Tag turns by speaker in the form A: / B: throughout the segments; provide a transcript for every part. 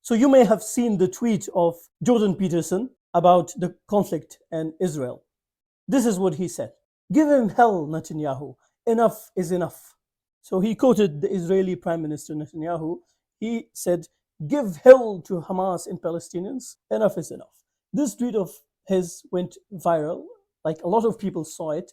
A: So you may have seen the tweet of Jordan Peterson about the conflict in Israel. This is what he said: "Give him hell, Netanyahu. Enough is enough." So he quoted the Israeli Prime Minister Netanyahu. He said, "Give hell to Hamas and Palestinians. Enough is enough." This tweet of his went viral. Like, a lot of people saw it.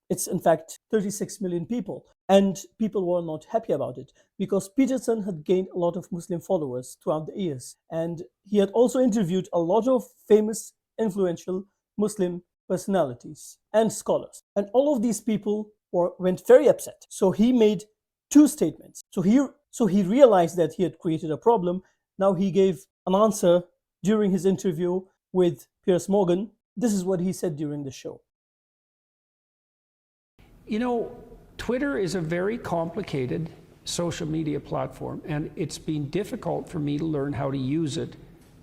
A: It's in fact 36 million people. And people were not happy about it because Peterson had gained a lot of Muslim followers throughout the years. And he had also interviewed a lot of famous, influential Muslim personalities and scholars. And all of these people went very upset. So he made two statements. So he realized that he had created a problem. Now he gave an answer during his interview with Piers Morgan. This is what he said during the show.
B: You know, Twitter is a very complicated social media platform, and it's been difficult for me to learn how to use it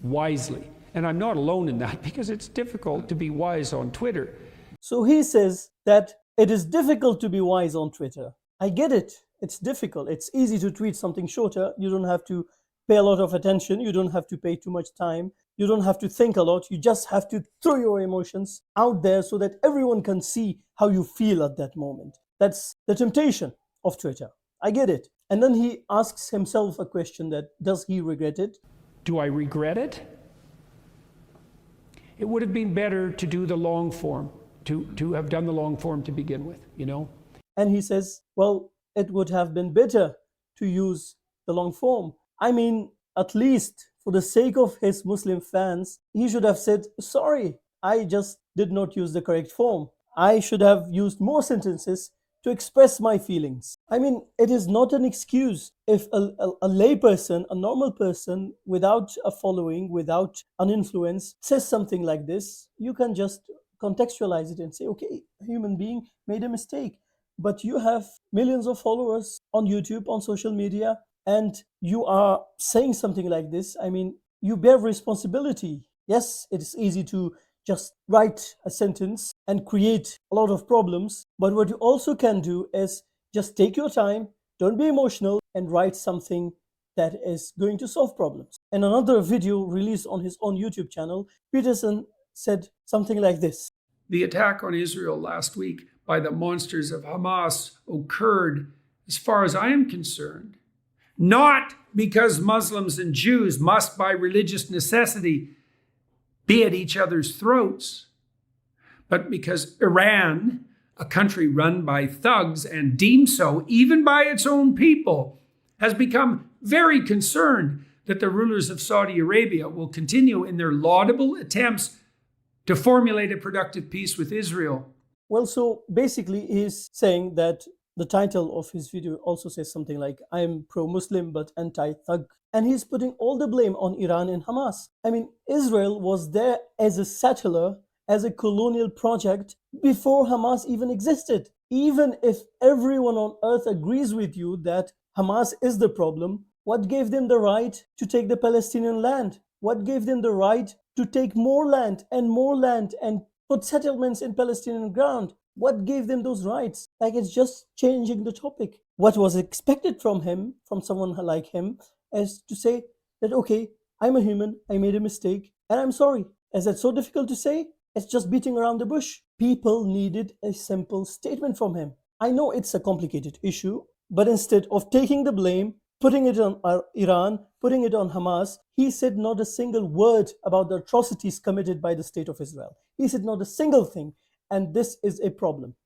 B: wisely. And I'm not alone in that, because it's difficult to be wise on Twitter.
A: So he says that it is difficult to be wise on Twitter. I get it. It's difficult. It's easy to tweet something shorter. You don't have to pay a lot of attention. You don't have to pay too much time. You don't have to think a lot. You just have to throw your emotions out there so that everyone can see how you feel at that moment. That's the temptation of Twitter. I get it. And then he asks himself a question: that does he regret it?
B: Do I regret it? It would have been better to do the long form, to have done the long form to begin with, you know?
A: And he says, well, it would have been better to use the long form. I mean, at least for the sake of his Muslim fans, he should have said, sorry, I just did not use the correct form. I should have used more sentences to express my feelings. I mean, it is not an excuse if a lay person, a normal person, without a following, without an influence, says something like this. You can just contextualize it and say, okay, a human being made a mistake. But you have millions of followers on YouTube, on social media, and you are saying something like this. I mean, you bear responsibility. Yes, it is easy to just write a sentence and create a lot of problems. But what you also can do is just take your time, don't be emotional, and write something that is going to solve problems. In another video released on his own YouTube channel, Peterson said something like this:
C: the attack on Israel last week by the monsters of Hamas occurred, as far as I am concerned, not because Muslims and Jews must, by religious necessity, be at each other's throats, but because Iran, a country run by thugs and deemed so even by its own people, has become very concerned that the rulers of Saudi Arabia will continue in their laudable attempts to formulate a productive peace with Israel.
A: Well, so basically he's saying that the title of his video also says something like, I am pro-Muslim but anti-thug. And he's putting all the blame on Iran and Hamas. I mean, Israel was there as a settler, as a colonial project before Hamas even existed. Even if everyone on earth agrees with you that Hamas is the problem, what gave them the right to take the Palestinian land? What gave them the right to take more land and put settlements in Palestinian ground? What gave them those rights? Like, it's just changing the topic. What was expected from him, from someone like him, is to say that, okay, I'm a human, I made a mistake, and I'm sorry. Is that so difficult to say? It's just beating around the bush. People needed a simple statement from him. I know it's a complicated issue, but instead of taking the blame, putting it on Iran, putting it on Hamas, he said not a single word about the atrocities committed by the state of Israel. He said not a single thing. And this is a problem.